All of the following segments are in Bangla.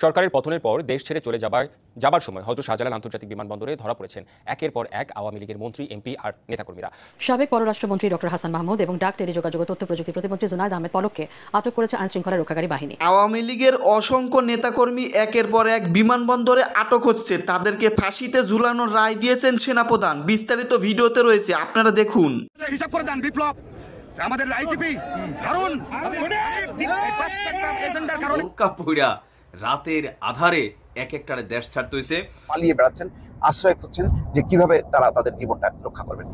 সরকারের পতনের পর দেশ ছেড়ে চলে যাবার সময় হযরত শাহজালাল আন্তর্জাতিক বিমানবন্দরে ধরা পড়েছেন একের পর এক আওয়ামী লীগের মন্ত্রী, এমপি আর নেতাকর্মীরা। সাবেক পররাষ্ট্রমন্ত্রী ডক্টর হাসান মাহমুদ এবং ডাক, টেলিযোগাযোগ ও তথ্য প্রযুক্তি প্রতিমন্ত্রী জুনায়েদ আহমেদ পলককে আটক করেছে আইনশৃঙ্খলা রক্ষাকারী বাহিনী। আওয়ামী লীগের অসংখ্য নেতাকর্মী একের পর এক বিমানবন্দরে আটক হচ্ছে, তাদেরকে ফাঁসিতে ঝুলানোর রায় দিয়েছেন সেনাপ্রধান। বিস্তারিত ভিডিওতে রয়েছে, আপনারা দেখুন। হিসাব করে দেন বিপ্লব, আমাদের আইজিপি কারণ রাতের আধারে এক একটারে দেশ ছাড়তে হয়েছে, পালিয়ে বেড়াচ্ছেন, আশ্রয় খুঁজছেন যে কিভাবে তারা তাদের জীবনটা রক্ষা করবেন।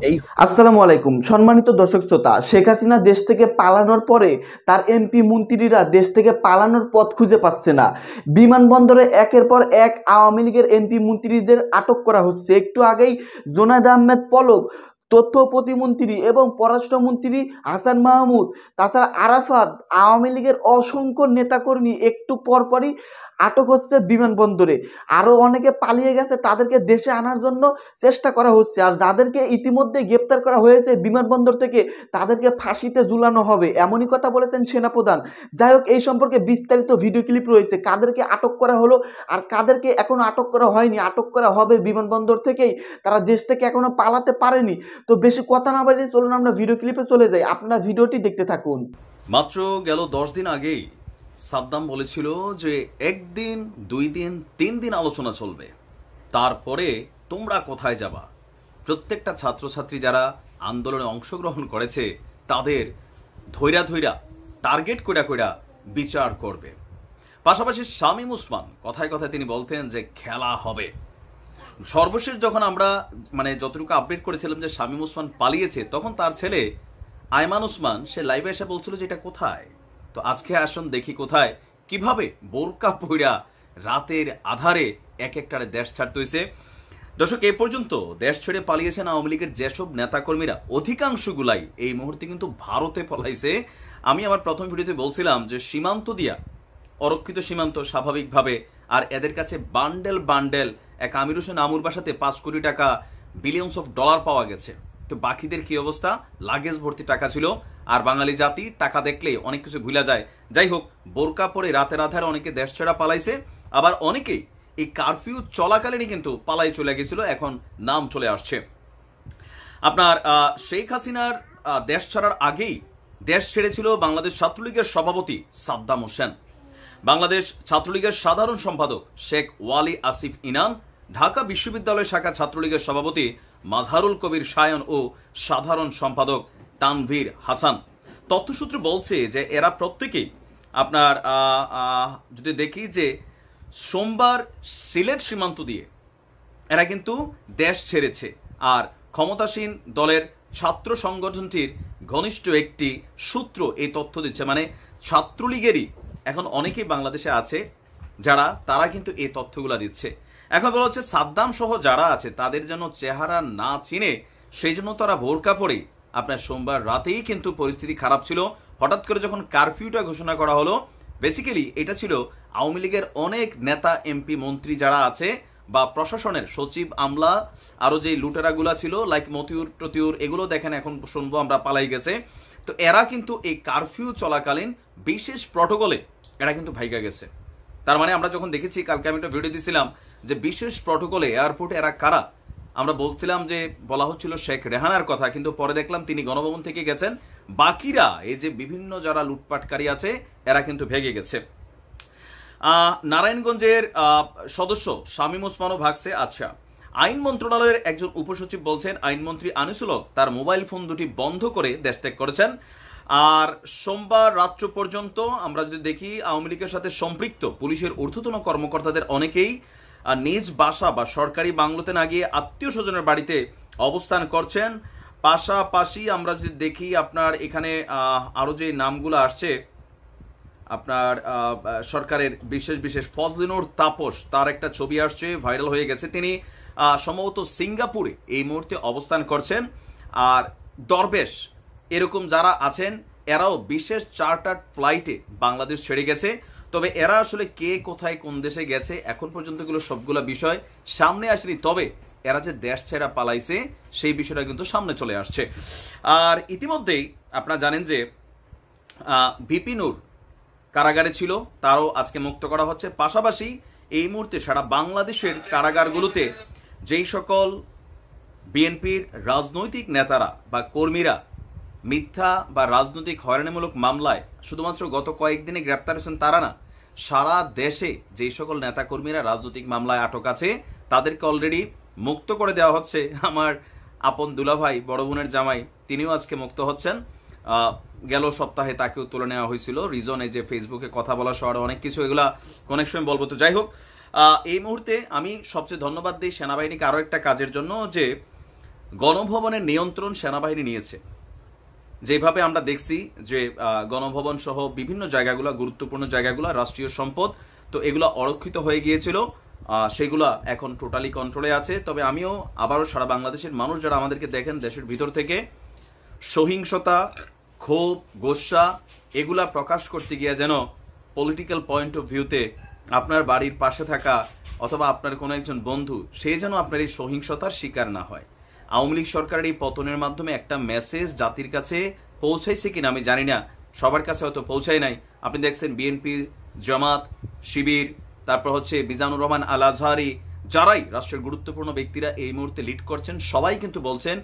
আসসালামু আলাইকুম সম্মানিত দর্শক শ্রোতা। শেখ হাসিনা দেশ থেকে পালানোর পরে তার এমপি মন্ত্রীরা দেশ থেকে পালানোর পথ খুঁজে পাচ্ছে না। বিমানবন্দরে একের পর এক আওয়ামী লীগের এমপি মন্ত্রীদের আটক করা হচ্ছে। একটু আগেই জুনায়েদ আহমেদ পলক, তথ্য প্রতিমন্ত্রী এবং পররাষ্ট্রমন্ত্রী হাসান মাহমুদ, তাছাড়া আরাফাত, আওয়ামী লীগের অসংখ্য নেতাকর্মী একটু পরপরই আটক হচ্ছে বিমানবন্দরে। আরও অনেকে পালিয়ে গেছে, তাদেরকে দেশে আনার জন্য চেষ্টা করা হচ্ছে। আর যাদেরকে ইতিমধ্যে গ্রেপ্তার করা হয়েছে বিমানবন্দর থেকে, তাদেরকে ফাঁসিতে ঝুলানো হবে, এমনই কথা বলেছেন সেনাপ্রধান। যাই হোক, এই সম্পর্কে বিস্তারিত ভিডিও ক্লিপ রয়েছে, কাদেরকে আটক করা হলো আর কাদেরকে এখনো আটক করা হয়নি, আটক করা হবে বিমানবন্দর থেকেই, তারা দেশ থেকে এখনো পালাতে পারেনি। তো বেশি কথা না বাড়িয়ে চলুন আমরা ভিডিও ক্লিপে চলে যাই, আপনারা ভিডিওটি দেখতে থাকুন। মাত্র গেল 10 দিন আগেই সাদ্দাম বলেছিল যে একদিন, 2 দিন, 3 দিন আলোচনা চলবে, তারপরে তোমরা কোথায় যাবা। প্রত্যেকটা ছাত্রছাত্রী যারা আন্দোলনে অংশগ্রহণ করেছে তাদের ধৈরা টার্গেট কইরা বিচার করবে। পাশাপাশি শামীম ওসমান কথায় কথায় তিনি বলতেন যে খেলা হবে। সর্বশেষ যখন আমরা যতটুকু আপডেট করেছিলাম যে শামীম ওসমান পালিয়েছে, তখন তার ছেলে আয়মান ওসমান সে লাইভে এসে বলছিল যে এটা কোথায়। তো আজকে আসুন দেখি কোথায়, কিভাবে বোরকা পইরা রাতের আধারে এক একটারে দেশ ছাড়তে হয়েছে। দর্শক, এ পর্যন্ত দেশ ছেড়ে পালিয়েছেন আওয়ামী লীগের যেসব নেতাকর্মীরা, অধিকাংশগুলাই এই মুহূর্তে কিন্তু ভারতে পলাইছে। আমি আমার প্রথম ভিডিওতে বলছিলাম যে সীমান্ত দিয়া, অরক্ষিত সীমান্ত স্বাভাবিকভাবে, আর এদের কাছে বান্ডেল এক আমির হোসেন আমুর বাসাতে 5 কোটি টাকা, বিলিয়নস অফ ডলার পাওয়া গেছে। তো বাকিদের কি অবস্থা? লাগেজ ভর্তি টাকা ছিল। আর বাঙালি জাতি টাকা দেখলে অনেক কিছু ভুলা যায়। যাই হোক, বোরকা পরে রাতের আধারে অনেকে দেশ ছেড়া পালাইছে, আবার অনেকেই এই কারফিউ চলাকালীনই কিন্তু পালাই চলে গেছিল, এখন নাম চলে আসছে। আপনার শেখ হাসিনার দেশ ছাড়ার আগেই দেশ ছেড়েছিল বাংলাদেশ ছাত্রলীগের সভাপতি সাদ্দাম হোসেন, বাংলাদেশ ছাত্রলীগের সাধারণ সম্পাদক শেখ ওয়ালি আসিফ ইনাম, ঢাকা বিশ্ববিদ্যালয় শাখা ছাত্রলীগের সভাপতি মাজহারুল কবির সায়ন ও সাধারণ সম্পাদক তানভীর হাসান। তথ্যসূত্র বলছে যে এরা প্রত্যেকেই আপনার যদি দেখি যে সোমবার সিলেট সীমান্ত দিয়ে এরা কিন্তু দেশ ছেড়েছে। আর ক্ষমতাসীন দলের ছাত্র সংগঠনটির ঘনিষ্ঠ একটি সূত্র এই তথ্য দিচ্ছে, ছাত্রলীগেরই এখন অনেকেই বাংলাদেশে আছে যারা, তারা কিন্তু এই তথ্যগুলা দিচ্ছে। এখন বলা হচ্ছে সাদ্দাম সহ যারা আছে তাদের যেন চেহারা না চিনে, সেই জন্য তারা বোরকা পরে আপনার সোমবার রাতেই কিন্তু পরিস্থিতি খারাপ ছিল। হঠাৎ করে যখন কারফিউটা ঘোষণা করা হলো, বেসিক্যালি এটা ছিল আওয়ামী লীগের অনেক নেতা, এমপি, মন্ত্রী যারা আছে বা প্রশাসনের সচিব, আমলা, আরো যে লুটেরাগুলা ছিল লাইক মতিউর টতিউর, এগুলো দেখেন এখন শুনবো আমরা পালাই গেছে। তো এরা কিন্তু এই কারফিউ চলাকালীন বিশেষ প্রটোকলে এরা কিন্তু ভাইগা গেছে। তার মানে আমরা যখন দেখেছি, কালকে আমি একটা ভিডিও দিয়েছিলাম যে বিশেষ প্রটোকলে এয়ারপোর্টে এরা কারা, আমরা বলছিলাম যে বলা হচ্ছিল শেখ রেহানার কথা, কিন্তু পরে দেখলাম তিনি গণভবন থেকে গেছেন। বাকিরা এই যে বিভিন্ন যারা লুটপাটকারী আছে এরা কিন্তু ভেগে গেছে। নারায়ণগঞ্জের সদস্য শামীম ওসমানও ভাগছে। আচ্ছা, আইন মন্ত্রণালয়ের একজন উপসচিব বলছেন আইনমন্ত্রী আনিসুল হক তার মোবাইল ফোন দুটি বন্ধ করে দেশ ত্যাগ করেছেন। আর সোমবার রাত্র পর্যন্ত আমরা যদি দেখি, আওয়ামী লীগের সাথে সম্পৃক্ত পুলিশের ঊর্ধ্বতন কর্মকর্তাদের অনেকেই নিজ বাসা বা সরকারি বাংলোতে না গিয়ে আত্মীয় স্বজনের বাড়িতে অবস্থান করছেন। পাশাপাশি আমরা যদি দেখি আপনার এখানে আরো যে নামগুলো আসছে, আপনার সরকারের বিশেষ ফজলিনুর তাপস, তার একটা ছবি আসছে, ভাইরাল হয়ে গেছে। তিনি সম্ভবত সিঙ্গাপুরে এই মুহূর্তে অবস্থান করছেন। আর দরবেশ, এরকম যারা আছেন এরাও বিশেষ চার্টার্ড ফ্লাইটে বাংলাদেশ ছেড়ে গেছে। তবে এরা আসলে কে কোথায় কোন দেশে গেছে এখন পর্যন্ত এগুলো সবগুলো বিষয় সামনে আসেনি, তবে এরা যে দেশ ছেড়া পালাইছে সেই বিষয়টা কিন্তু সামনে চলে আসছে। আর ইতিমধ্যেই আপনারা জানেন যে ভিপি নূর কারাগারে ছিল তারও আজকে মুক্ত করা হচ্ছে। পাশাপাশি এই মুহূর্তে সারা বাংলাদেশের কারাগারগুলোতে যেই সকল বিএনপির রাজনৈতিক নেতারা বা কর্মীরা মিথ্যা বা রাজনৈতিক হয়রানিমূলক মামলায় শুধুমাত্র গত কয়েকদিনে গ্রেপ্তার হয়েছেন তারা না, সারা দেশে যেই সকল নেতাকর্মীরা রাজনৈতিক মামলায় আটক আছে তাদেরকে অলরেডি মুক্ত করে দেওয়া হচ্ছে। আমার আপন দুলাভাই বড় বোনের জামাই তিনিও আজকে মুক্ত হচ্ছেন। গেল সপ্তাহে তাকেও তুলে নেওয়া হয়েছিল রিজনে, যে ফেসবুকে কথা বলা সহ অনেক কিছু, এগুলা অনেক সময় বলবো। তো যাই হোক, এই মুহূর্তে আমি সবচেয়ে ধন্যবাদ দিই সেনাবাহিনীকে আরও একটা কাজের জন্য, যে গণভবনের নিয়ন্ত্রণ সেনাবাহিনী নিয়েছে। যেভাবে আমরা দেখছি যে গণভবন সহ বিভিন্ন জায়গাগুলো, গুরুত্বপূর্ণ জায়গাগুলো রাষ্ট্রীয় সম্পদ, তো এগুলো অরক্ষিত হয়ে গিয়েছিল, সেগুলা এখন টোটালি কন্ট্রোলে আছে। তবে আমিও আবারও সারা বাংলাদেশের মানুষ যারা আমাদেরকে দেখেন দেশের ভিতর থেকে, সহিংসতা, ক্ষোভ, গোসা এগুলা প্রকাশ করতে গিয়ে যেন পলিটিক্যাল পয়েন্ট অফ ভিউতে আপনার বাড়ির পাশে থাকা অথবা আপনার কোনো একজন বন্ধু, সে যেন আপনার এই সহিংসতার শিকার না হয়। আওয়ামী লীগ সরকারের এই পতনের মাধ্যমে একটা মেসেজ জাতির কাছে পৌঁছাইছে কিনা আমি জানি না, সবার কাছে হয়তো পৌঁছায় নাই। আপনি দেখছেন বিএনপি, জামাত, শিবির, তারপর হচ্ছে মিজানুর রহমান আল আজহারি, যারাই রাষ্ট্রের গুরুত্বপূর্ণ ব্যক্তিরা এই মুহূর্তে লিড করছেন, সবাই কিন্তু বলছেন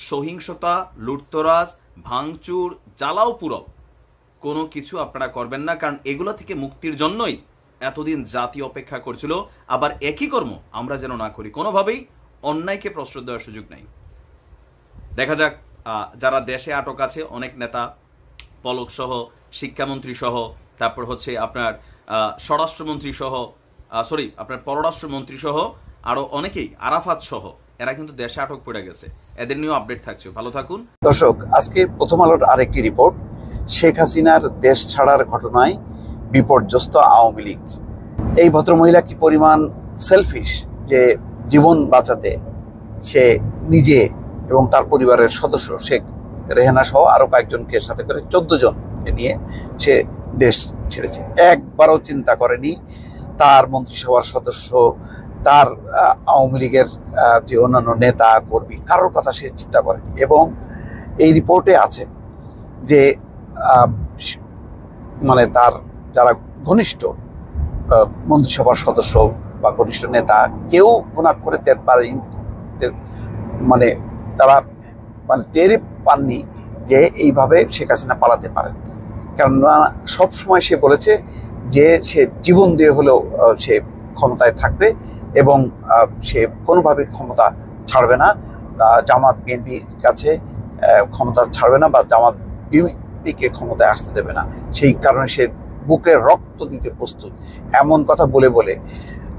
সহিংসতা, লুটতরাজ, ভাঙচুর, জ্বালাও পুরাও কোনো কিছু আপনারা করবেন না, কারণ এগুলো থেকে মুক্তির জন্যই এতদিন জাতি অপেক্ষা করছিল। আবার একই কর্ম আমরা যেন না করি, কোনোভাবেই অন্যায়কে প্রশ্রয় দেওয়ার সুযোগ নাই। দেখা যাক যারা দেশে আটক আছে, অনেক নেতা, পলক সহ, শিক্ষামন্ত্রী সহ, তারপর হচ্ছে আপনার স্বরাষ্ট্রমন্ত্রী সহ, আপনার পররাষ্ট্রমন্ত্রী সহ আরো অনেকেই, আরাফাত সহ, এরা কিন্তু দেশে আটক পড়ে গেছে। এদের নিয়েও আপডেট থাকছে। ভালো থাকুন দর্শক। আজকে প্রথম আলোর আরেকটি রিপোর্ট, শেখ হাসিনার দেশ ছাড়ার ঘটনায় বিপর্যস্ত আওয়ামী লীগ। এই ভদ্রমহিলা কি পরিমাণ সেলফিশ যে জীবন বাঁচাতে সে নিজে এবং তার পরিবারের সদস্য শেখ রেহানা সহ আরো কয়েকজনকে সাথে করে 14 জনকে নিয়ে সে দেশ ছেড়েছে। একবারও চিন্তা করেনি তার মন্ত্রিসভার সদস্য, তার আওয়ামী লীগের যে অন্যান্য নেতা কর্মী, কারোর কথা সে চিন্তা করেনি। এবং এই রিপোর্টে আছে যে মানে তার যারা ঘনিষ্ঠ মন্ত্রিসভার সদস্য বা ঘনিষ্ঠ নেতা কেউ গুনাহ করে টের পারেনি, মানে তারা টেরই পাননি যে এইভাবে শেখ হাসিনা পালাতে পারেন। কেননা সবসময় সে বলেছে যে সে জীবন দিয়ে হলেও সে ক্ষমতায় থাকবে এবং সে কোনোভাবে ক্ষমতা ছাড়বে না, জামাত বিএনপির কাছে ক্ষমতা ছাড়বে না বা জামাত বিএনপিকে ক্ষমতায় আসতে দেবে না। সেই কারণে সে বুকে রক্ত দিতে প্রস্তুত। এমন কথা বলে বলে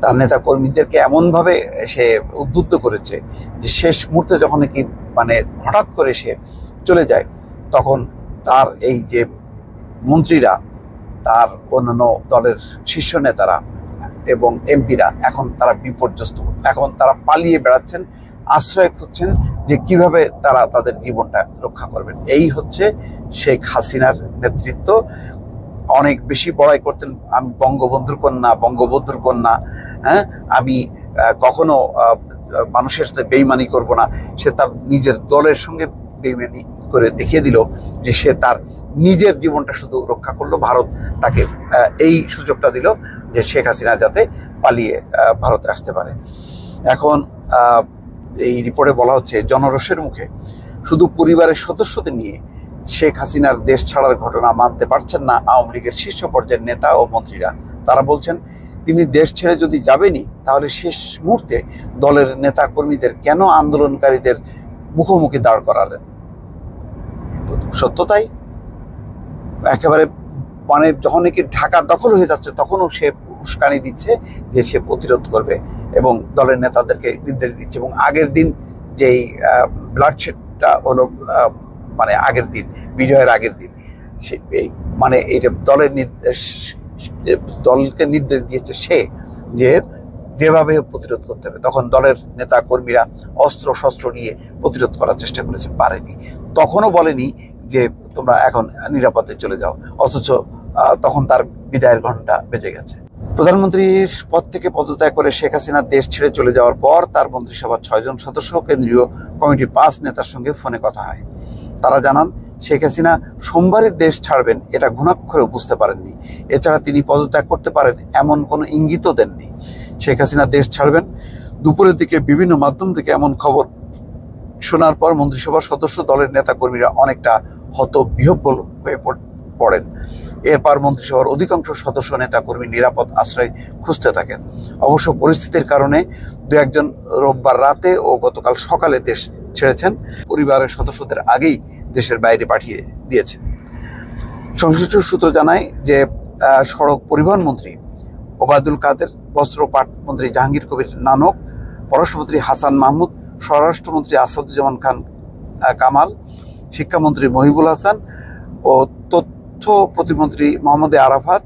তার নেতা কর্মীদেরকে এমনভাবে সে উদ্বুদ্ধ করেছে যে শেষ মুহূর্তে যখন কি হঠাৎ করে সে চলে যায়, তখন তার এই যে মন্ত্রীরা, তার অন্যান্য দলের শীর্ষ নেতারা এবং এমপিরা এখন তারা বিপর্যস্ত। এখন তারা পালিয়ে বেড়াচ্ছেন, আশ্রয় খুঁজছেন যে কিভাবে তারা তাদের জীবনটা রক্ষা করবেন। এই হচ্ছে শেখ হাসিনার নেতৃত্ব। অনেক বেশি বড়াই করতেন, আমি বঙ্গবন্ধুর কন্যা, হ্যাঁ, আমি কখনো মানুষের সাথে বেইমানি করব না। সে তার নিজের দলের সঙ্গে বেইমানি করে দেখিয়ে দিল যে সে তার নিজের জীবনটা শুধু রক্ষা করলো। ভারত তাকে এই সুযোগটা দিল যে শেখ হাসিনা যাতে পালিয়ে ভারতে আসতে পারে। এখন এই রিপোর্টে বলা হচ্ছে জনরোষের মুখে শুধু পরিবারের সদস্যদের নিয়ে শেখ হাসিনার দেশ ছাড়ার ঘটনা মানতে পারছেন না আওয়ামী লীগের শীর্ষ পর্যায়ের নেতা ও মন্ত্রীরা। তারা বলছেন তিনি দেশ ছেড়ে যদি যাবেনই তাহলে শেষ মুহূর্তে দলের নেতা কর্মীদের কেন আন্দোলনকারীদের মুখোমুখি দাঁড় করালেন। সত্য তাই, একেবারে যখন নাকি ঢাকা দখল হয়ে যাচ্ছে তখনও সে উস্কানি দিচ্ছে যে সে প্রতিরোধ করবে এবং দলের নেতাদেরকে নির্দেশ দিচ্ছে। এবং আগের দিন যেই ব্লাডশেডটা হলো, আগের দিন, বিজয়ের আগের দিন, সে এইটা দলকে নির্দেশ দিয়েছে সে যে যেভাবে প্রতিরোধ করতে হবে। তখন দলের নেতা কর্মীরা অস্ত্র শস্ত্র নিয়ে প্রতিরোধ করার চেষ্টা করেছে, পারেনি। তখনও বলেনি যে তোমরা এখন নিরাপদে চলে যাও, অথচ তখন তার বিদায়ের ঘন্টা বেজে গেছে। প্রধানমন্ত্রীর পদ থেকে পদত্যাগ করে শেখ হাসিনা দেশ ছেড়ে চলে যাওয়ার পর তার মন্ত্রিসভার 6 জন সদস্য কেন্দ্রীয় কমিটির 5 নেতার সঙ্গে ফোনে কথা হয়। তারা জানান শেখ হাসিনা সোমবারই দেশ ছাড়বেন এটা ঘুণাক্ষরেও বুঝতে পারেননি। এছাড়া তিনি পদত্যাগ করতে পারেন এমন কোনো ইঙ্গিতও দেননি। শেখ হাসিনা দেশ ছাড়বেন দুপুরের দিকে বিভিন্ন মাধ্যম থেকে এমন খবর শোনার পর মন্ত্রিসভার সদস্য দলের নেতাকর্মীরা অনেকটা হতবিহ্বল হয়ে পড়েন। এরপর মন্ত্রিসভার অধিকাংশ সদস্য নেতাকর্মী নিরাপদ আশ্রয় খুঁজতে থাকেন। অবশ্য পরিস্থিতির কারণে দু একজন রোববার রাতে ও গতকাল সকালে দেশ ছেড়েছেন। পরিবারের সদস্যদের আগেই দেশের বাইরে পাঠিয়ে দিয়েছেন। সংশ্লিষ্ট সূত্র জানায় যে সড়ক পরিবহন মন্ত্রী ওবায়দুল কাদের, বস্ত্র পাট মন্ত্রী জাহাঙ্গীর কবির নানক, পররাষ্ট্রমন্ত্রী হাসান মাহমুদ, স্বরাষ্ট্রমন্ত্রী আসাদুজ্জামান খান কামাল, শিক্ষামন্ত্রী মহিবুল হাসান ও তথ্য প্রতিমন্ত্রী মোহাম্মদ আরাফাত,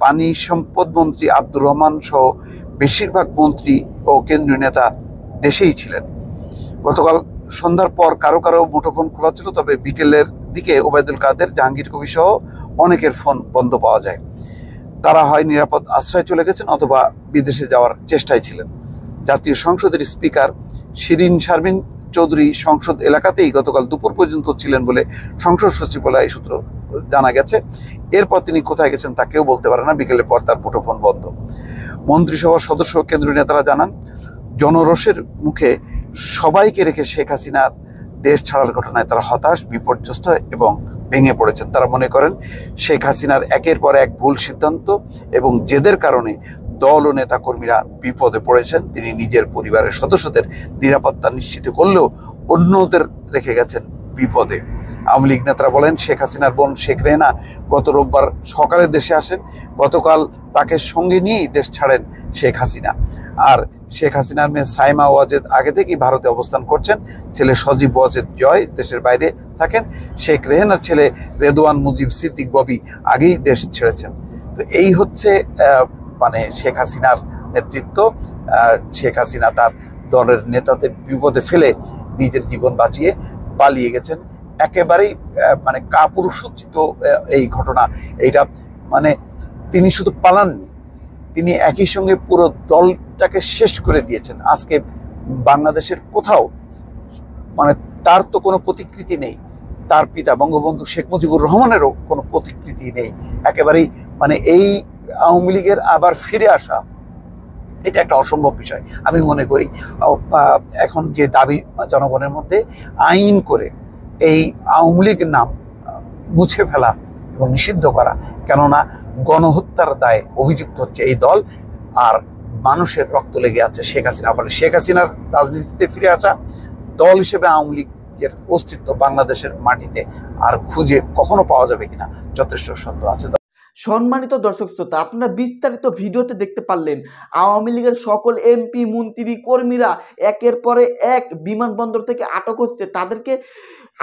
পানি সম্পদ মন্ত্রী আব্দুর রহমান সহ বেশিরভাগ মন্ত্রী ও কেন্দ্রীয় নেতা দেশেই ছিলেন। গতকাল সন্ধ্যার পর কারো কারো মুঠোফোন খোলা ছিল, তবে বিকেলের দিকে ওবায়দুল কাদের, জাহাঙ্গীর কবির সহ অনেকের ফোন বন্ধ পাওয়া যায়। তারা হয় নিরাপদ আশ্রয় চলে গেছেন অথবা বিদেশে যাওয়ার চেষ্টায় ছিলেন। জাতীয় সংসদের স্পিকার শিরিন শারমিন চৌধুরী সংসদ এলাকাতেই গতকাল দুপুর পর্যন্ত ছিলেন বলে সংসদ সচিবালয় সূত্র জানা গেছে। এরপর তিনি কোথায় গেছেন তা কেউ বলতে পারে না। বিকেলের পর তার মুঠোফোন বন্ধ। মন্ত্রিসভার সদস্য কেন্দ্রীয় নেতারা জানান, জনরোষের মুখে সবাইকে রেখে শেখ হাসিনার দেশ ছাড়ার ঘটনায় তারা হতাশ, বিপর্যস্ত এবং ভেঙে পড়েছেন। তারা মনে করেন শেখ হাসিনার একের পর এক ভুল সিদ্ধান্ত এবং জেদের কারণে দল ও নেতাকর্মীরা বিপদে পড়েছেন। তিনি নিজের পরিবারের সদস্যদের নিরাপত্তা নিশ্চিত করলেও অন্যদের রেখে গেছেন বিপদে। আওয়ামী লীগ নেতারা বলেন, শেখ হাসিনার বোন শেখ রেহানা গত রোববার সকালে দেশে আসেন। গতকাল তাকে সঙ্গে নিয়েই দেশ ছাড়েন শেখ হাসিনা। আর শেখ হাসিনার মেয়ে সাইমা ওয়াজেদ আগে থেকেই ভারতে অবস্থান করছেন। ছেলে সজীব ওয়াজেদ জয় দেশের বাইরে থাকেন। শেখ রেহানার ছেলে রেদওয়ান মুজিব সিদ্দিক ববি আগেই দেশ ছেড়েছেন। তো এই হচ্ছে মানে শেখ হাসিনার নেতৃত্ব। শেখ হাসিনা তার দলের নেতাদের বিপদে ফেলে নিজের জীবন বাঁচিয়ে পালিয়ে গেছেন। একেবারেই মানে কাপুরুষোচিত এই ঘটনা। এইটা মানে তিনি শুধু পালাননি, তিনি একই সঙ্গে পুরো দলটাকে শেষ করে দিয়েছেন। আজকে বাংলাদেশের কোথাও মানে তার তো কোনো প্রতিকৃতি নেই, তার পিতা বঙ্গবন্ধু শেখ মুজিবুর রহমানেরও কোনো প্রতিকৃতি নেই। একেবারেই মানে এই আওয়ামী লীগের আবার ফিরে আসা এটা একটা অসম্ভব বিষয়। আমি মনে করি এখন যে দাবি জনগণের মধ্যে আইন করে এই আওয়ামী লীগের নাম মুছে ফেলা এবং নিষিদ্ধ করা, কেননা গণহত্যার দায়ে অভিযুক্ত হচ্ছে এই দল আর মানুষের রক্ত লেগে আছে শেখ হাসিনা। ফলে শেখ হাসিনার রাজনীতিতে ফিরে আসা, দল হিসেবে আওয়ামী লীগের অস্তিত্ব বাংলাদেশের মাটিতে আর খুঁজে কখনো পাওয়া যাবে কিনা যথেষ্ট সন্দেহ আছে। সম্মানিত দর্শক শ্রোতা, আপনারা বিস্তারিত ভিডিওতে দেখতে পারলেন আওয়ামী লীগের সকল এমপি, মন্ত্রী, কর্মীরা একের পরে এক বিমানবন্দর থেকে আটক হচ্ছে। তাদেরকে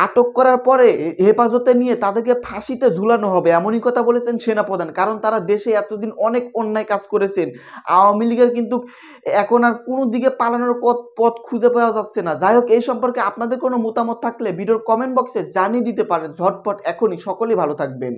আটক করার পরে হেফাজতে নিয়ে তাদেরকে ফাঁসিতে ঝুলানো হবে, এমনই কথা বলেছেন সেনাপ্রধান। কারণ তারা দেশে এতদিন অনেক অন্যায় কাজ করেছেন। আওয়ামী লীগের কিন্তু এখন আর কোনো দিকে পালানোর পথ খুঁজে পাওয়া যাচ্ছে না। যাই হোক, এই সম্পর্কে আপনাদের কোনো মতামত থাকলে ভিডিওর কমেন্ট বক্সে জানিয়ে দিতে পারেন ঝটপট এখনই। সকলেই ভালো থাকবেন।